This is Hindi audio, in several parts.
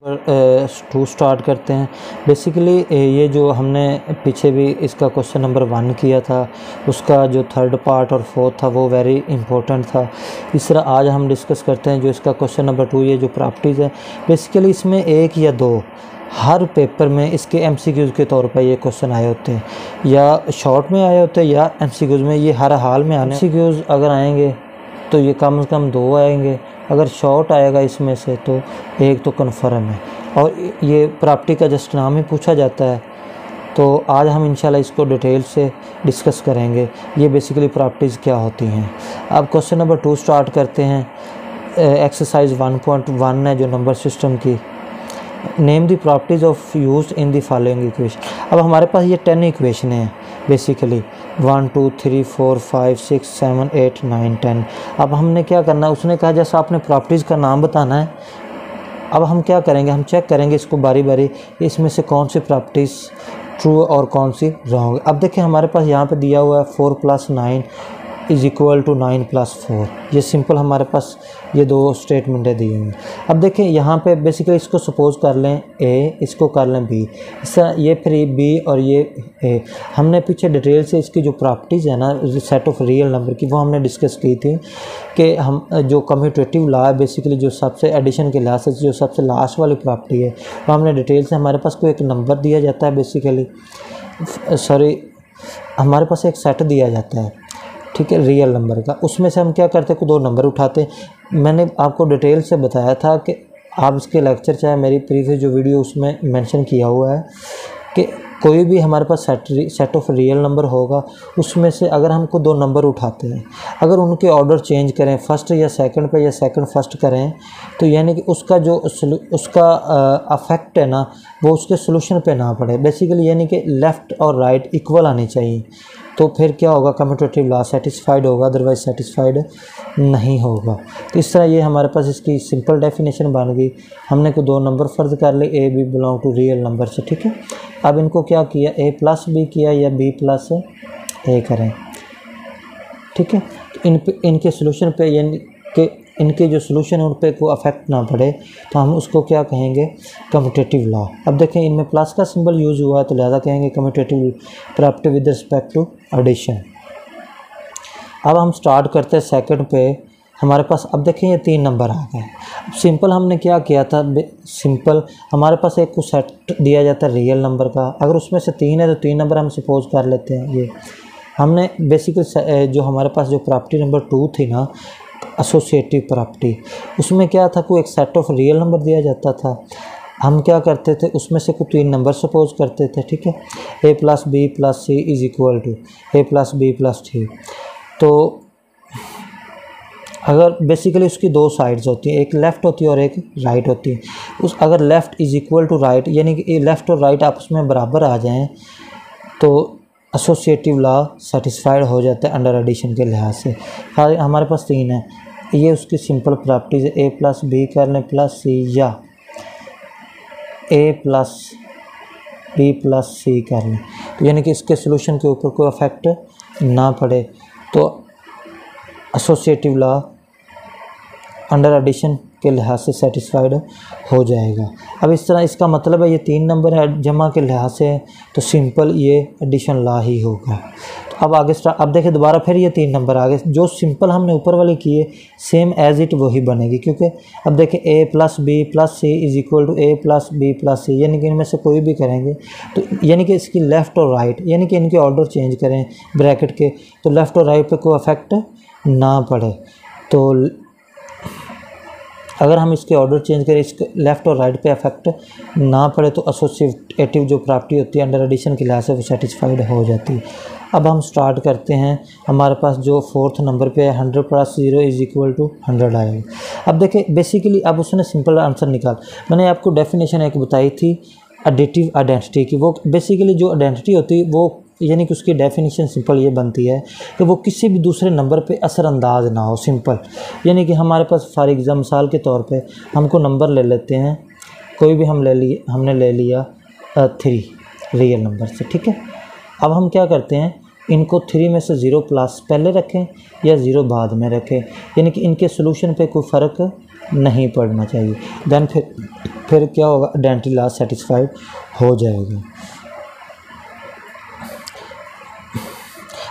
टू स्टार्ट करते हैं। बेसिकली ये जो हमने पीछे भी इसका क्वेश्चन नंबर 1 किया था, उसका जो थर्ड पार्ट और फोर्थ था वो वेरी इंपॉर्टेंट था। इस तरह आज हम डिस्कस करते हैं जो इसका क्वेश्चन नंबर 2, ये जो प्रॉपर्टीज़ है। बेसिकली इसमें 1 या 2 हर पेपर में इसके एमसीक्यूज़ के तौर पर ये क्वेश्चन आए होते हैं, या शॉर्ट में आए होते हैं या एमसीक्यूज़ में। ये हर हाल में आने एमसीक्यूज़ अगर आएंगे तो ये कम से कम 2 आएंगे, अगर शॉर्ट आएगा इसमें से तो 1 तो कन्फर्म है। और ये प्रॉपर्टी का जस्ट नाम ही पूछा जाता है। तो आज हम इंशाल्लाह इसको डिटेल से डिस्कस करेंगे, ये बेसिकली प्रॉपर्टीज़ क्या होती हैं। अब क्वेश्चन नंबर 2 स्टार्ट करते हैं। एक्सरसाइज 1.1 है जो नंबर सिस्टम की। Name the properties of used in the following equation. अब हमारे पास ये 10 इक्वेशन हैं बेसिकली, 1 2 3 4 5 6 7 8 9 10। अब हमने क्या करना है, उसने कहा जैसा आपने प्रॉपर्टीज़ का नाम बताना है। अब हम क्या करेंगे, हम चेक करेंगे इसको बारी बारी, इसमें से कौन सी प्रॉपर्टीज़ ट्रू और कौन सी रॉन्ग। अब देखिए हमारे पास यहाँ पे दिया हुआ है 4 + 9 = 9 + 4। ये सिंपल हमारे पास ये 2 स्टेटमेंटें दी हुई हैं। अब देखें यहाँ पे बेसिकली इसको सपोज कर लें ए, इसको कर लें बी, इस तरह ये फिर बी और ये ए। हमने पीछे डिटेल से इसकी जो प्रॉपर्टीज़ है ना सेट ऑफ रियल नंबर की, वो हमने डिस्कस की थी कि हम जो कम्यूटेटिव लॉ है बेसिकली, जो सबसे एडिशन के लिहाज से जो सबसे लास्ट वाली प्रॉपर्टी है, वो हमने डिटेल से, हमारे पास कोई एक नंबर दिया जाता है बेसिकली, हमारे पास एक सेट दिया जाता है, ठीक है, रियल नंबर का। उसमें से हम क्या करते हैं, 2 नंबर उठाते। मैंने आपको डिटेल से बताया था कि आप इसके लेक्चर चाहे मेरी प्रीवियस जो वीडियो उसमें मेंशन किया हुआ है कि कोई भी हमारे पास सेट ऑफ रियल नंबर होगा, उसमें से अगर हमको 2 नंबर उठाते हैं, अगर उनके ऑर्डर चेंज करें, फर्स्ट या सेकंड पे या सेकंड फर्स्ट करें, तो यानी कि उसका जो उसका अफेक्ट है ना वो उसके सोल्यूशन पे ना पड़े बेसिकली, यानी कि लेफ़्ट और राइट इक्वल आनी चाहिए। तो फिर क्या होगा, कम्यूटेटिव लॉ सेटिस्फाइड होगा, अदरवाइज सेटिस्फाइड नहीं होगा। तो इस तरह ये हमारे पास इसकी सिंपल डेफिनेशन बन गई। हमने को 2 नंबर फ़र्ज कर ले, A B belong to real number से, ठीक है। अब इनको क्या किया, a + b किया या b + a करें, ठीक है। तो इनके सोल्यूशन पे, यानी कि इनके जो सोल्यूशन है उन पर कोई अफेक्ट ना पड़े, तो हम उसको क्या कहेंगे, कम्यूटेटिव लॉ। अब देखें इनमें प्लस का सिंबल यूज़ हुआ है, तो लिहाजा कहेंगे commutative property with respect to addition. अब हम स्टार्ट करते हैं सेकंड पे। हमारे पास अब देखें ये 3 नंबर आ गए। अब सिंपल हमने क्या किया था, सिंपल हमारे पास एक को सेट दिया जाता है रियल नंबर का, अगर उसमें से 3 है तो 3 नंबर हम सपोज कर लेते हैं। ये हमने बेसिकली जो हमारे पास जो प्रॉपर्टी नंबर 2 थी ना, एसोसिएटिव प्रॉपर्टी, उसमें क्या था, कोई एक सेट ऑफ रियल नंबर दिया जाता था। हम क्या करते थे, उसमें से कोई 3 नंबर सपोज करते थे, ठीक है। a + b + c = a + b + c। तो अगर बेसिकली उसकी 2 साइड्स होती हैं, एक लेफ़्ट होती है और एक राइट होती है। अगर लेफ़्ट = राइट, यानी कि लेफ़्ट और राइट आपस में बराबर आ जाएं, तो एसोसिएटिव लॉ सेटिस्फाइड हो जाता है अंडर एडिशन के लिहाज से। हमारे पास 3 है, ये उसकी सिंपल प्रॉपर्टीज है। a + b कर लें + c, या a + b + c कर लें, तो यानी कि इसके सोल्यूशन के ऊपर कोई अफेक्ट ना पड़े, तो एसोसिएटिव लॉ अंडर एडिशन के लिहाज से सेटिस्फाइड हो जाएगा। अब इस तरह इसका मतलब है ये 3 नंबर है जमा के लिहाज से, तो सिंपल ये एडिशन लॉ ही होगा। तो अब आगे अब देखिए दोबारा फिर ये 3 नंबर आ गए, जो सिंपल हमने ऊपर वाले किए सेम एज इट वही बनेगी, क्योंकि अब देखिए a + b + c = a + b + c, यानी कि इनमें से कोई भी करेंगे तो यानी कि इसकी लेफ़्ट और राइट, यानी कि इनके ऑर्डर चेंज करें ब्रैकेट के, तो लेफ़्ट और राइट पे कोई अफेक्ट ना पड़े। तो अगर हम इसके ऑर्डर चेंज करें, इसके लेफ़्ट और राइट पे अफेक्ट ना पड़े, तो एसोसिएटिव जो प्रॉपर्टी होती है अंडर एडिशन के लिहाज से वो सेटिस्फाइड हो जाती है। अब हम स्टार्ट करते हैं। हमारे पास जो 4th नंबर पे है 100 + 0 = 100 आएगा। अब देखिए बेसिकली अब उसने सिंपल आंसर निकाल, मैंने आपको डेफिनेशन एक बताई थी एडिटिव आइडेंटिटी की। वो बेसिकली जो आइडेंटिटी होती है वो, यानी कि उसकी डेफिनेशन सिंपल ये बनती है कि वो किसी भी दूसरे नंबर पे असरअंदाज ना हो। सिंपल यानी कि हमारे पास फॉर एग्जाम्पल मिसाल के तौर पे हमको नंबर ले लेते हैं, कोई भी हमने ले लिया 3 रियल नंबर से, ठीक है। अब हम क्या करते हैं, इनको 3 में से 0 प्लस पहले रखें या 0 बाद में रखें, यानी कि इनके सोल्यूशन पे कोई फ़र्क नहीं पड़ना चाहिए। देन फिर क्या होगा, आइडेंटिटी लॉस सेटिस्फाइड हो जाएगा।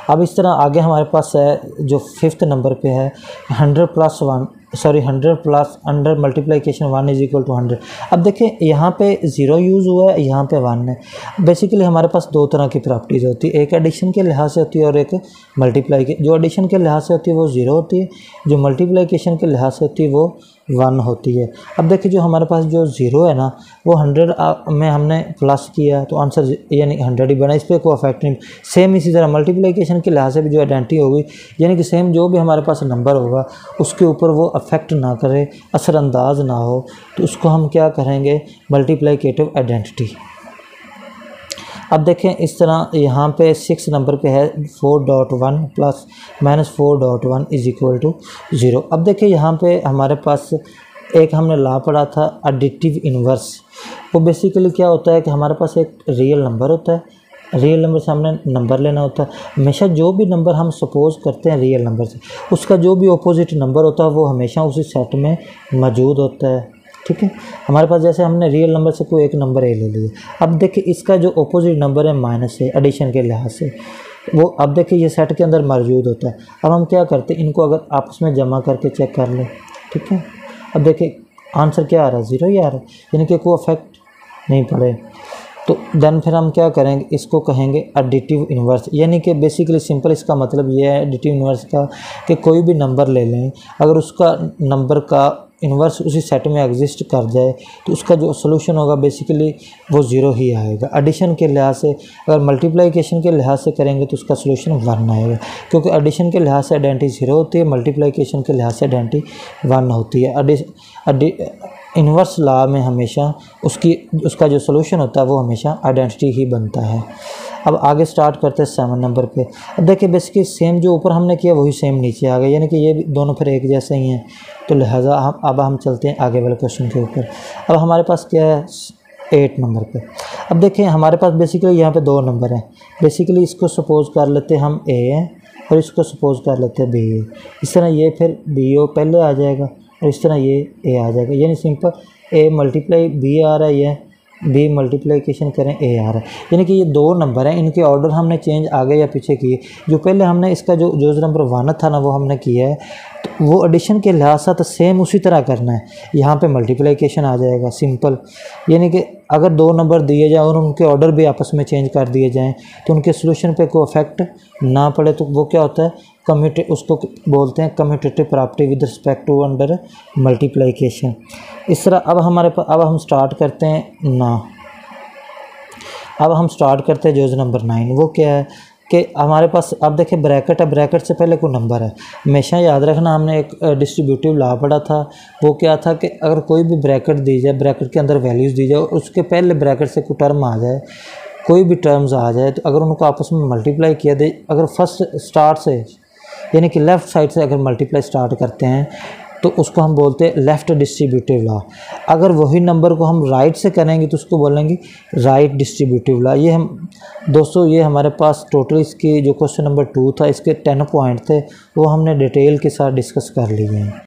अब इस तरह आगे हमारे पास है जो 5th नंबर पे है 100 plus under multiplication 1 is equal to 100। अब देखिए यहाँ पे 0 यूज़ हुआ है, यहाँ पे 1 है। बेसिकली हमारे पास दो तरह की प्रॉपर्टीज़ होती है, एक एडिशन के लिहाज से होती है और एक मल्टीप्लाई के। जो एडिशन के लिहाज से होती है वो 0 होती है, जो मल्टीप्लिकेशन के लिहाज से होती है वो 1 होती है। अब देखिए जो हमारे पास जो 0 है ना वो 100 में हमने प्लस किया तो आंसर यानी 100 ही बना, इस पर कोई अफेक्ट नहीं। सेम इसी तरह मल्टीप्लिकेशन के लिहाज से भी जो आइडेंटिटी होगी, यानी कि सेम जो भी हमारे पास नंबर होगा उसके ऊपर वो अफेक्ट ना करे, असरअंदाज ना हो, तो उसको हम क्या करेंगे, मल्टीप्लिकेटिव आइडेंटिटी। अब देखें इस तरह यहाँ पे 6 नंबर पे है 4.1 प्लस -4.1 इज इक्वल टू 0। अब देखिए यहाँ पे हमारे पास एक हमने लॉ पढ़ा था एडिटिव इन्वर्स। वो बेसिकली क्या होता है कि हमारे पास एक रियल नंबर होता है, रियल नंबर से हमने नंबर लेना होता है। हमेशा जो भी नंबर हम सपोज करते हैं रियल नंबर से, उसका जो भी अपोजिट नंबर होता है वो हमेशा उसी सेट में मौजूद होता है। ठीक है, हमारे पास जैसे हमने रियल नंबर से कोई एक नंबर ए ले लिया। अब देखिए इसका जो अपोजिट नंबर है माइनस है, एडिशन के लिहाज से वो अब देखिए ये सेट के अंदर मौजूद होता है। अब हम क्या करते हैं, इनको अगर आपस में जमा करके चेक कर लें। ठीक है, अब देखिए आंसर क्या आ रहा है, 0 ही आ रहा है, यानी कि कोई अफेक्ट नहीं पड़े। तो देन फिर हम क्या करेंगे, इसको कहेंगे एडिटिव इन्वर्स। यानी कि बेसिकली सिंपल इसका मतलब ये है एडिटिव इन्वर्स का कि कोई भी नंबर ले लें, अगर उसका नंबर का इन्वर्स उसी सेट में एग्जिस्ट कर जाए तो उसका जो सोल्यूशन होगा बेसिकली वो 0 ही आएगा। एडिशन के लिहाज से, अगर मल्टीप्लिकेशन के लिहाज से करेंगे तो उसका सोल्यूशन 1 आएगा, क्योंकि एडिशन के लिहाज से आइडेंटिटी 0 होती है, मल्टीप्लिकेशन के लिहाज से आइडेंटिटी 1 होती है। इन्वर्स लॉ में हमेशा उसका जो सोल्यूशन होता है वो हमेशा आइडेंटिटी ही बनता है। अब आगे स्टार्ट करते हैं 7 नंबर पे। अब देखिए बेसिकली सेम जो ऊपर हमने किया वही सेम नीचे आ गया, यानी कि ये भी दोनों फिर एक जैसे ही हैं, तो लिहाजा हम चलते हैं आगे वाले क्वेश्चन के ऊपर। अब हमारे पास क्या है 8 नंबर पे। अब देखें हमारे पास बेसिकली यहाँ पे 2 नंबर हैं। बेसिकली इसको सपोज कर लेते हैं हम ए है और इसको सपोज कर लेते हैं बी है। इस तरह ये फिर बी ओ पहले आ जाएगा और इस तरह ये ए आ जाएगा, यानी सिंपल ए मल्टीप्लाई बी आ रहा है, ये बी मल्टीप्लिकेशन करें ए आ रहा है। यानी कि ये 2 नंबर हैं, इनके ऑर्डर हमने चेंज आगे या पीछे किए। जो पहले हमने इसका जो नंबर 1 था ना वो हमने किया है, तो वो एडिशन के लिहाज से तो सेम उसी तरह करना है। यहाँ पे मल्टीप्लिकेशन आ जाएगा सिंपल, यानी कि अगर 2 नंबर दिए जाए और उनके ऑर्डर भी आपस में चेंज कर दिए जाएँ तो उनके सोल्यूशन पे कोई अफेक्ट ना पड़े, तो वो क्या होता है उसको बोलते हैं commutative property with respect to under multiplication. इस तरह अब हम स्टार्ट करते हैं अब हम स्टार्ट करते हैं जो नंबर 9। वो क्या है कि हमारे पास अब देखिए ब्रैकेट है, ब्रैकेट से पहले कोई नंबर है। हमेशा याद रखना, हमने एक डिस्ट्रीब्यूटिव लॉ पढ़ा था, वो क्या था कि अगर कोई भी ब्रैकेट दी जाए, ब्रैकेट के अंदर वैल्यूज़ दी जाए और उसके पहले ब्रैकेट से कोई टर्म आ जाए, कोई भी टर्म्स आ जाए, तो अगर उनको आपस में मल्टीप्लाई किया दे, अगर फर्स्ट स्टार्ट से यानी कि लेफ़्ट साइड से अगर मल्टीप्लाई स्टार्ट करते हैं तो उसको हम बोलते हैं लेफ़्ट डिस्ट्रीब्यूटिव लॉ। अगर वही नंबर को हम राइट से करेंगे तो उसको बोलेंगे राइट डिस्ट्रीब्यूटिव लॉ। ये हम दोस्तों ये हमारे पास टोटल इसकी जो क्वेश्चन नंबर 2 था, इसके 10 पॉइंट थे, वो हमने डिटेल के साथ डिस्कस कर लिए हैं।